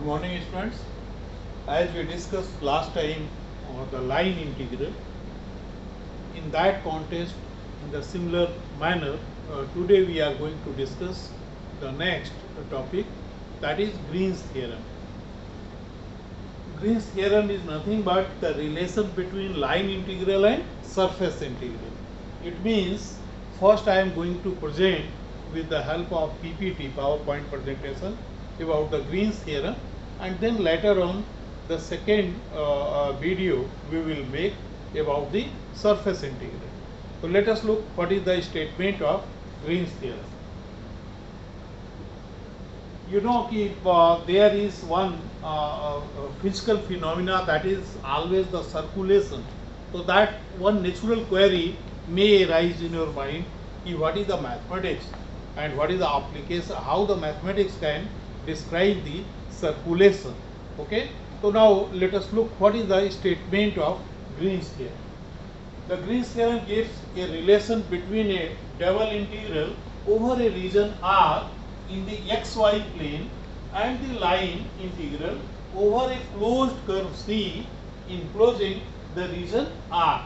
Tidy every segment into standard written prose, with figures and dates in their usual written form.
Good morning, students. As we discussed last time the line integral, in that context, in the similar manner, today we are going to discuss the next topic, that is Green's theorem. Green's theorem is nothing but the relation between line integral and surface integral. It means first I am going to present with the help of PPT, PowerPoint presentation, about the Green's theorem, and then later on the second video we will make about the surface integral. So let us look what is the statement of Green's theorem. You know if there is one physical phenomena, that is always the circulation, so that one natural query may arise in your mind, what is the mathematics and what is the application, how the mathematics can describe the circulation. Okay, so now let us look what is the statement of Green's theorem. The Green's theorem gives a relation between a double integral over a region R in the xy plane and the line integral over a closed curve C enclosing the region R.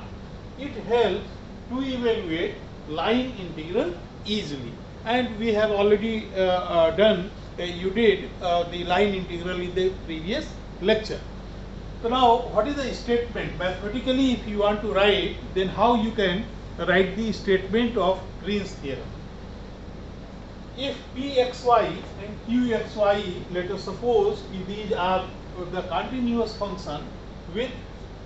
It helps to evaluate line integral easily, and we have already done you did the line integral in the previous lecture. So now what is the statement? Mathematically, if you want to write, then how you can write the statement of Green's theorem? If Pxy and Qxy, let us suppose these are the continuous function with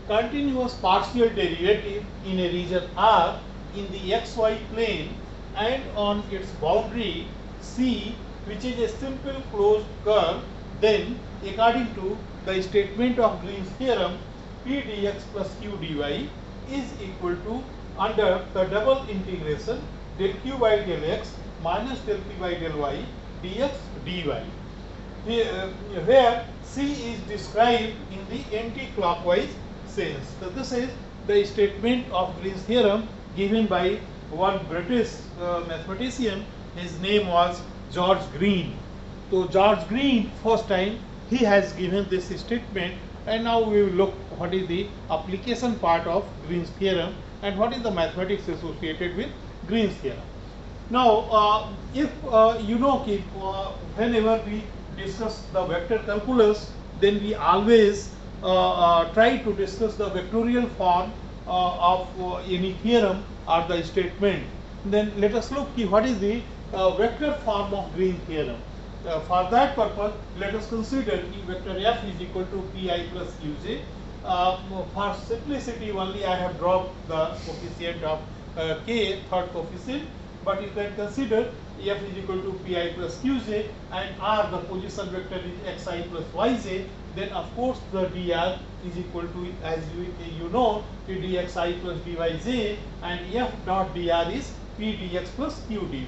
continuous partial derivative in a region R in the xy plane and on its boundary C, which is a simple closed curve, then according to the statement of Green's theorem, P dx plus Q dy is equal to under the double integration del Q by del x minus del P by del y dx dy, where C is described in the anti-clockwise sense. So this is the statement of Green's theorem given by one British mathematician. His name was George Green. So George Green, first time he has given this statement, and now we will look what is the application part of Green's theorem and what is the mathematics associated with Green's theorem. Now, if you know, whenever we discuss the vector calculus, then we always try to discuss the vectorial form of any theorem or the statement. Then let us look what is the vector form of Green theorem. For that purpose, let us consider vector f is equal to pi plus qj. For simplicity only, I have dropped the coefficient of k, third coefficient, but you can consider f is equal to pi plus qj and r, the position vector, is xi plus yj. Then of course the dr is equal to, as you know, dxi plus dyj, and f dot dr is p dx plus q dy.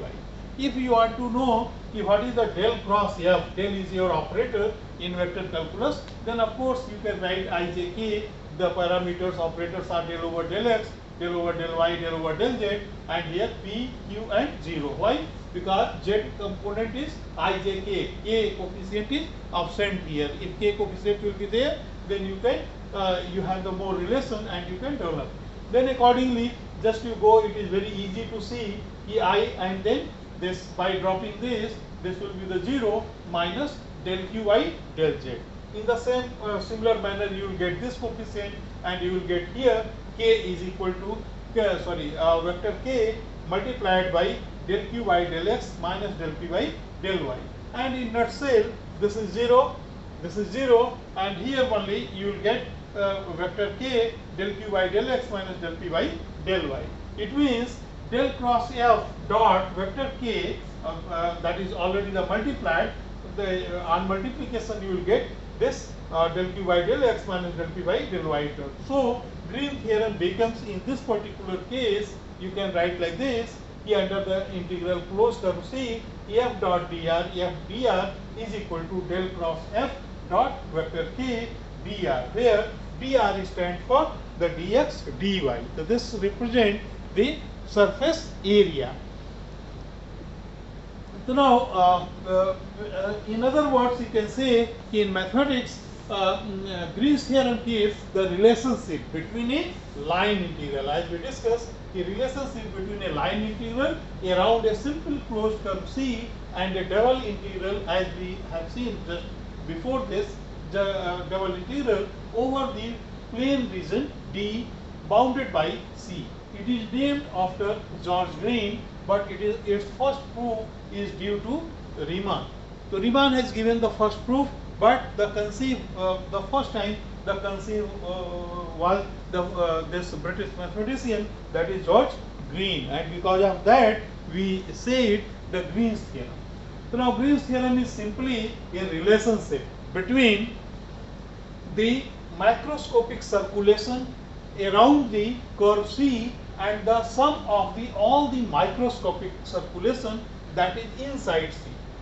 If you want to know what is the del cross f, del is your operator in vector calculus, then of course you can write ijk, the parameters operators are del over del x, del over del y, del over del z, and here p, q and 0. Why? Because z component is ijk, k coefficient is absent here. If k coefficient will be there, then you can you have the more relation and you can develop. Then accordingly, just you go, it is very easy to see I, and then this, by dropping this will be the 0 minus del qy del z. In the same similar manner, you will get this coefficient and you will get here k is equal to vector k multiplied by del q by del x minus del p by del y. And in nutshell, this is 0, and here only you will get vector k del q by del x minus del p by del y. It means del cross f dot vector k, that is already the multiplied, on multiplication you will get this del q by del x minus del p by del y term. So Green theorem becomes, in this particular case, you can write like this, under the integral closed curve C, f dot dr, f dr is equal to del cross f dot vector k dr, where dr stands for the dx dy. So this represents the surface area. So now, in other words, you can say in mathematics, Green's theorem gives the relationship between a line integral. As we discussed, the relationship between a line integral around a simple closed curve C and a double integral, as we have seen just before this, double integral over the plane region D bounded by C. It is named after George Green, but its first proof is due to Riemann. So Riemann has given the first proof, but the first time the conceive was this British mathematician, that is George Green, and because of that we say it the Green's theorem. So now Green's theorem is simply a relationship between the macroscopic circulation around the curve C and the sum of all the microscopic circulation that is inside C.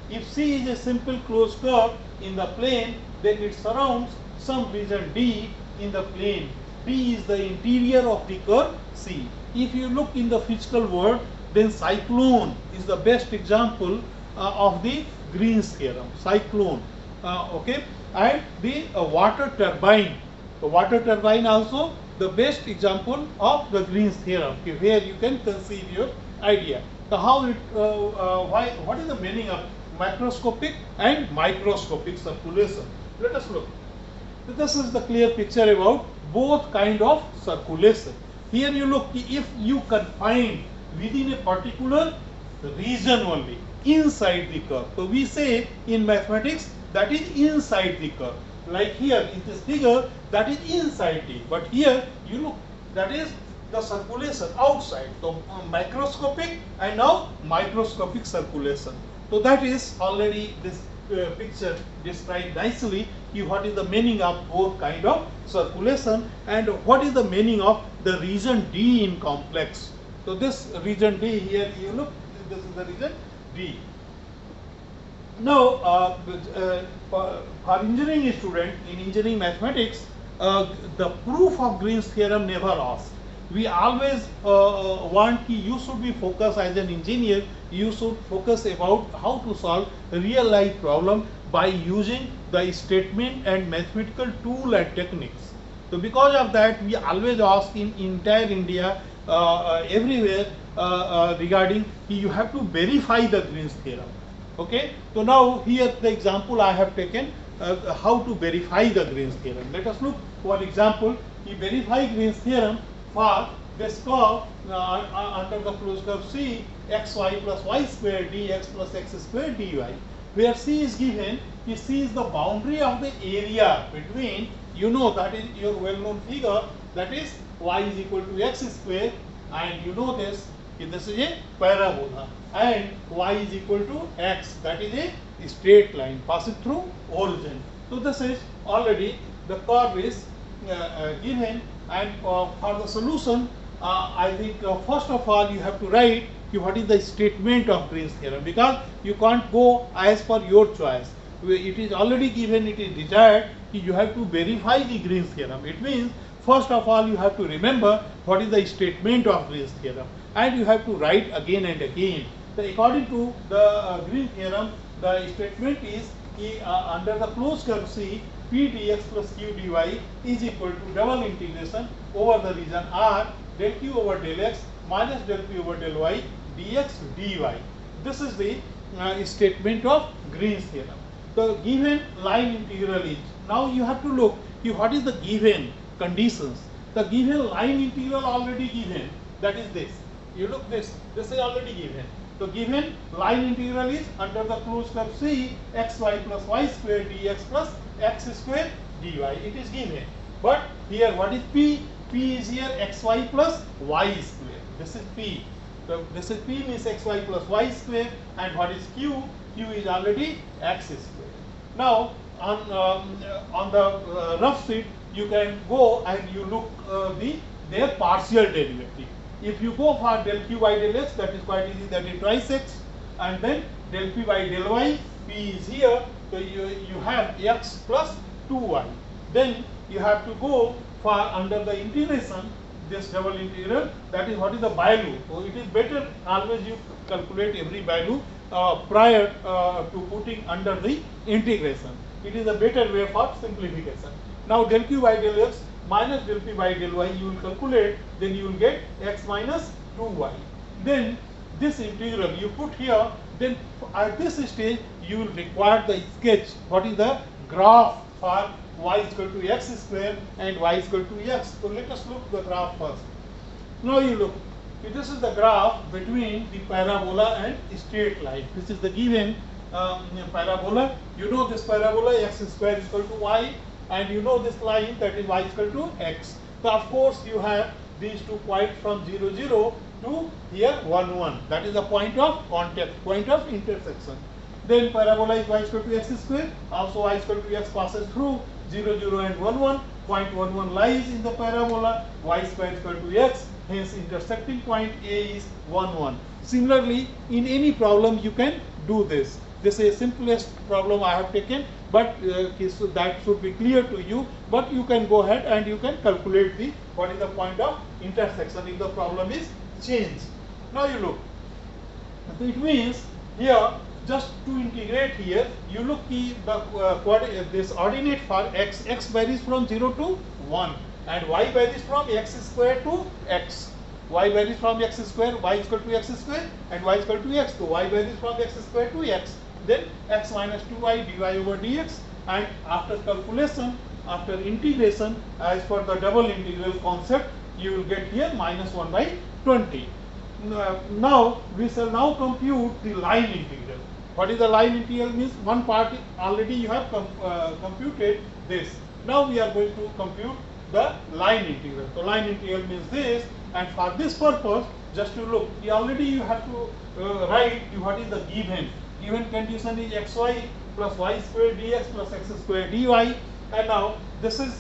If C is a simple closed curve in the plane, then it surrounds some region D in the plane. D is the interior of the curve C. If you look in the physical world, then cyclone is the best example of the Green's theorem. Cyclone, okay, and the water turbine. The water turbine also the best example of the Green's theorem, where you can conceive your idea. So how it, what is the meaning of macroscopic and microscopic circulation? Let us look. So this is the clear picture about both kind of circulation. Here you look, if you confine within a particular region only, inside the curve. So we say in mathematics that is inside the curve. Like here in this figure, that is inside D, but here you look, that is the circulation outside. So macroscopic and now microscopic circulation. So that is already this picture described nicely. What is the meaning of both kind of circulation and what is the meaning of the region D in complex. So this region D here, you look, this is the region D. Now, for engineering student in engineering mathematics, the proof of Green's theorem never asks. We always want you should be focused as an engineer. You should focus about how to solve real life problem by using the statement and mathematical tool and techniques. So because of that, we always ask in entire India, everywhere regarding you have to verify the Green's theorem. Okay, so now here the example I have taken how to verify the Green's theorem. Let us look one example. We verify Green's theorem for this curve under the closed curve C, xy plus y square dx plus x square dy, where C is given. C is the boundary of the area between, you know, that is your well-known figure, that is y is equal to x square, and you know this is a parabola, and y is equal to x, that is a straight line passing through origin. So this is already the curve is given, and for the solution, I think first of all you have to write what is the statement of Green's theorem, because you can't go as per your choice. It is already given, it is desired, you have to verify the Green's theorem. It means first of all you have to remember what is the statement of Green's theorem, and you have to write again and again. So according to the Green theorem, the statement is under the closed curve C, P dx plus Q dy is equal to double integration over the region R del Q over del x minus del P over del y dx dy. This is the statement of Green's theorem. The given line integral is, now you have to look what is the given conditions. The given line integral already given, that is this. You look this is already given. So given line integral is under the closed curve C, xy plus y square dx plus x square dy. It is given. But here what is P? P is here xy plus y square. This is P. So this is P means xy plus y square, and what is Q? Q is already x square. Now on the rough sheet you can go and you look their partial derivative. If you go for del Q by del x, that is quite easy, that is twice x, and then del P by del y, P is here, so you have x plus 2y. Then you have to go for under the integration, this double integral, that is what is the value. So it is better always you calculate every value prior to putting under the integration. It is a better way for simplification. Now del q by del x minus del p by del y you will calculate, then you will get x minus 2y. Then this integral you put here, then at this stage you will require the sketch. What is the graph for y is equal to x square and y is equal to x. So let us look the graph first. Now you look, this is the graph between the parabola and straight line. This is the given parabola. You know this parabola x square is equal to y, and you know this line, that is y is equal to x. So of course you have these 2 points from 0, 0 to here 1, 1. That is the point of contact, point of intersection. Then parabola is y is equal to x square. Also y is equal to x passes through 0, 0 and 1, 1. Point 1, 1 lies in the parabola. Y square is equal to x. Hence intersecting point A is 1, 1. Similarly, in any problem you can do this. This is the simplest problem I have taken, but so that should be clear to you. But you can go ahead and you can calculate the what is the point of intersection if the problem is changed. Now you look. So it means here just to integrate here, you look the this ordinate for x varies from 0 to 1 and y varies from x square to x. Y varies from x square, y is equal to x square and y is equal to x. So y varies from x square to x. Then x minus 2y dy over dx, and after calculation, after integration, as per the double integral concept, you will get here minus 1 by 20. Now we shall now compute the line integral. What is the line integral means? One part already you have computed this. Now we are going to compute the line integral. So line integral means this, and for this purpose, just to look, already you have to write what is the given. Given condition is xy plus y square dx plus x square dy, and now this is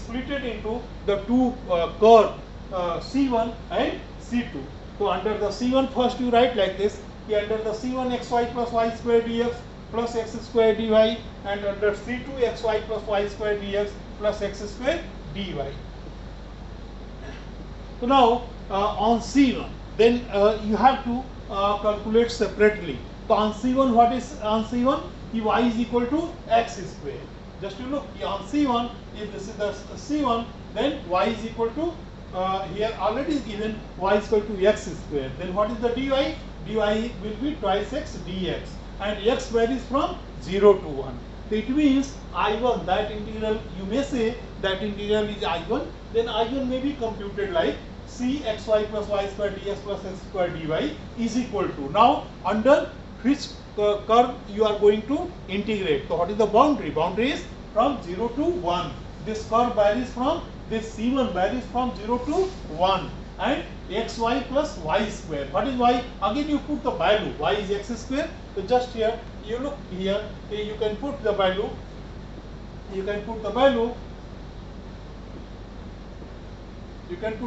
splitted into the two curve C1 and C2. So under the C1 first you write like this, under the C1 xy plus y square dx plus x square dy, and under C2 xy plus y square dx plus x square dy. So now on C1, then you have to calculate separately. So on C1, what is on C1? If y is equal to x square. Just to look on C1, if this is the C1, then y is equal to here already given y is equal to x square. Then what is the dy? Dy will be twice x dx, and x varies from 0 to 1. So it means I1, that integral, you may say that integral is I1, then I1 may be computed like c xy plus y square dx plus x square dy is equal to, now under which curve you are going to integrate. So what is the boundary? Boundary is from 0 to 1. This curve varies from, this C1 varies from 0 to 1, and xy plus y square. What is y? Again you put the value, y is x square. So just here, you look here, you can put the value, you can put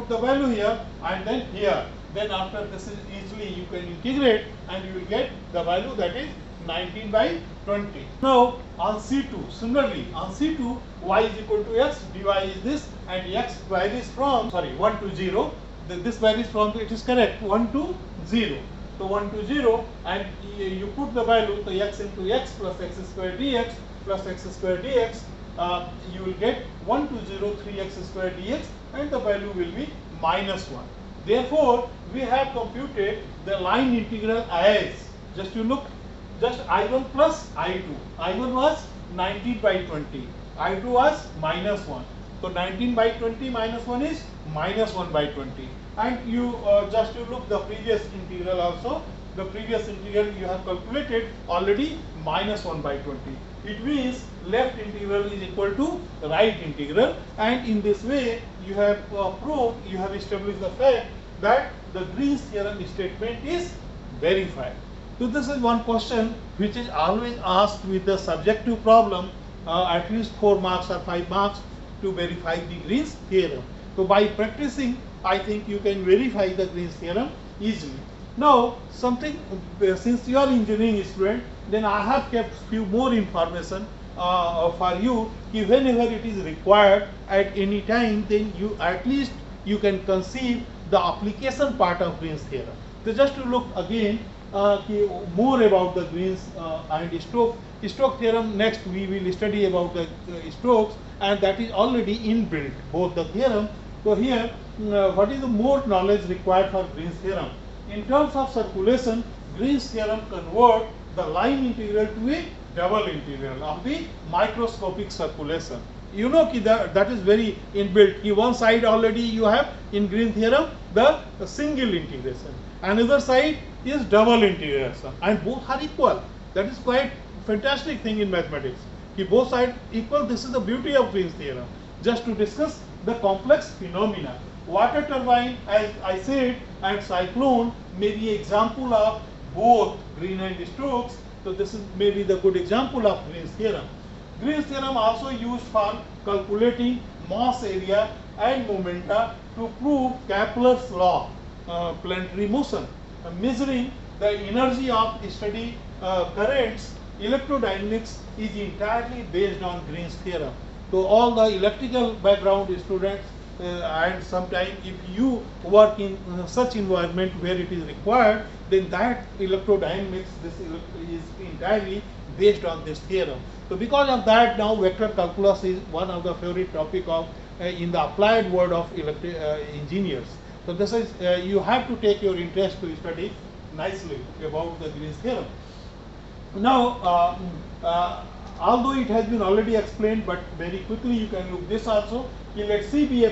the value here and then here. Then after this is easily you can integrate and you will get the value, that is 19 by 20. Now on C2, similarly on C2, y is equal to x, dy is this, and x varies from 1 to 0. This varies from, it is correct, 1 to 0. So 1 to 0, and you put the value, so x into x plus x square dx plus x square dx, you will get 1 to 0 3x square dx, and the value will be minus 1. Therefore, we have computed the line integral as, just you look, just I1 plus I2. I1 was 19 by 20. I2 was minus 1. So 19 by 20 minus 1 is minus 1 by 20. And you just you look the previous integral also. The previous integral you have calculated already minus 1 by 20. It means left integral is equal to right integral, and in this way you have proved, you have established the fact that the Green's theorem statement is verified. So this is one question which is always asked with the subjective problem, at least 4 marks or 5 marks, to verify the Green's theorem. So by practicing, I think you can verify the Green's theorem easily. Now something, since you are engineering student, then I have kept few more information for you. Whenever it is required at any time, then you at least you can conceive the application part of Green's theorem. So just to look again, more about the Green's and Stokes theorem. Next we will study about the Stokes, and that is already inbuilt both the theorem. So here what is the more knowledge required for Green's theorem? In terms of circulation, Green's theorem convert the line integral to a double integral of the microscopic circulation. You know that is very inbuilt. One side already you have in Green theorem the single integration, another side is double integration, and both are equal. That is quite fantastic thing in mathematics. Both sides equal. This is the beauty of Green's theorem. Just to discuss the complex phenomena, water turbine, as I said, and cyclone may be example of both Green and Stokes. So this is maybe the good example of Green's theorem. Green's theorem also used for calculating mass area and momenta to prove Kepler's law, planetary motion, measuring the energy of steady currents. Electrodynamics is entirely based on Green's theorem. So all the electrical background students and sometimes if you work in such environment where it is required, then that electrodynamics is entirely based on this theorem. So because of that, now vector calculus is one of the favorite topic of in the applied world of engineers. So this is you have to take your interest to study nicely about the Green's theorem. Now although it has been already explained, but very quickly you can look this also. Let C be a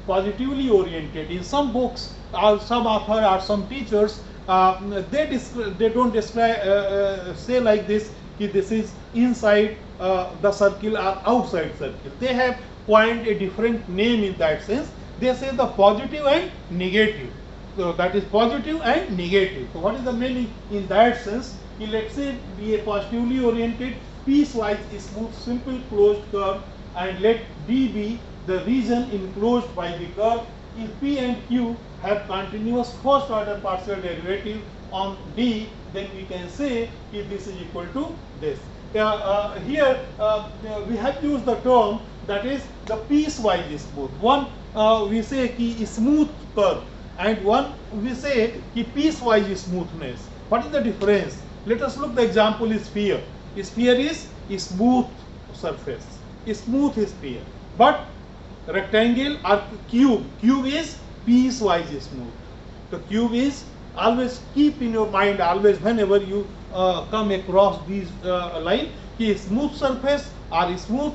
positively oriented. In some books, or some author or some teachers, they don't describe say like this. This is inside the circle or outside circle. They have coined a different name in that sense. They say the positive and negative. So that is positive and negative. So what is the meaning in that sense? Let's say be a positively oriented piecewise smooth simple closed curve, and let D be the region enclosed by the curve. If P and Q have continuous first order partial derivative on D, then we can say if this is equal to this. Here we have used the term that is the piecewise smooth. One we say ki smooth curve, and one we say ki piecewise smoothness. What is the difference? Let us look the example is sphere. Sphere is a smooth surface, a smooth sphere. But rectangle or cube is piecewise smooth. The cube is always keep in your mind always whenever you come across these line, ki smooth surface or smooth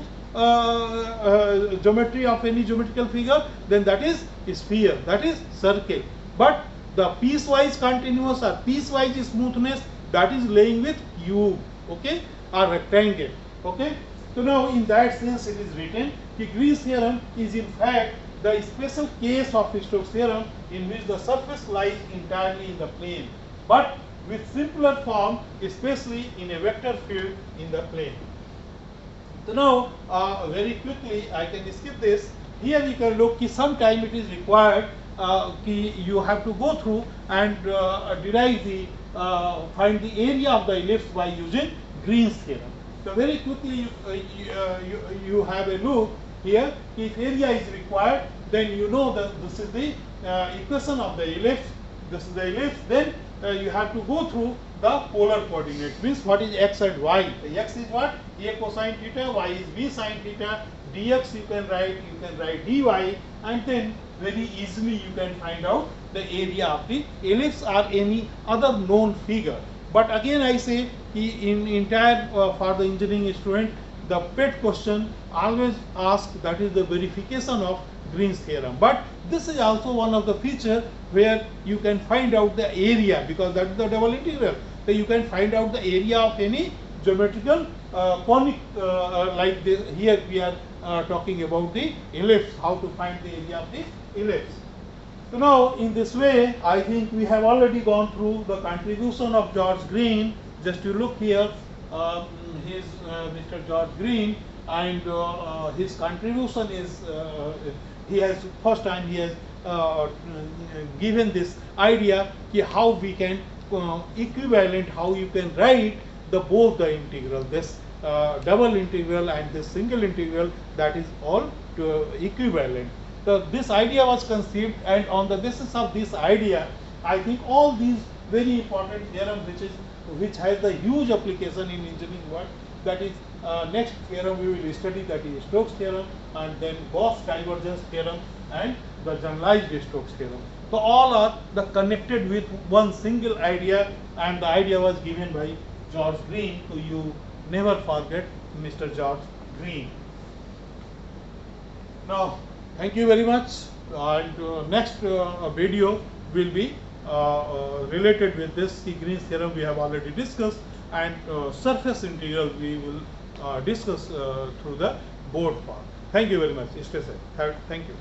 geometry of any geometrical figure, then that is sphere, that is circle. But the piecewise continuous or piecewise smoothness, that is laying with cube, okay, or rectangle, okay. So now in that sense it is written that Green's theorem is in fact the special case of Stokes theorem in which the surface lies entirely in the plane, but with simpler form, especially in a vector field in the plane. So now very quickly I can skip this. Here you can look, sometime it is required you have to go through and derive the find the area of the ellipse by using Green's theorem. So very quickly you have a look here. If area is required, then you know that this is the equation of the ellipse. This is the ellipse. Then you have to go through the polar coordinate. Means what is x and y? The x is what? A cosine theta. Y is b sine theta. Dx you can write dy, and then very easily you can find out the area of the ellipse or any other known figure. But again I say in entire for the engineering student, the pet question always ask, that is the verification of Green's theorem. But this is also one of the feature where you can find out the area, because that is the double integral. So you can find out the area of any geometrical conic like this. Here we are talking about the ellipse, how to find the area of the ellipse. So now in this way I think we have already gone through the contribution of George Green. Just to look here, his Mr. George Green, and his contribution is he has first time he has given this idea how we can equivalent, how you can write the both the integral, this double integral and this single integral, that is all equivalent. So this idea was conceived, and on the basis of this idea I think all these very important theorem which has the huge application in engineering world. That is next theorem we will study, that is Stokes theorem, and then Gauss divergence theorem and the generalized Stokes theorem. So all are the connected with one single idea, and the idea was given by George Green. So you never forget Mr. George Green. Now, thank you very much, and next video will be related with this Green's theorem we have already discussed, and surface integral we will discuss through the board part. Thank you very much. Stay safe. Thank you.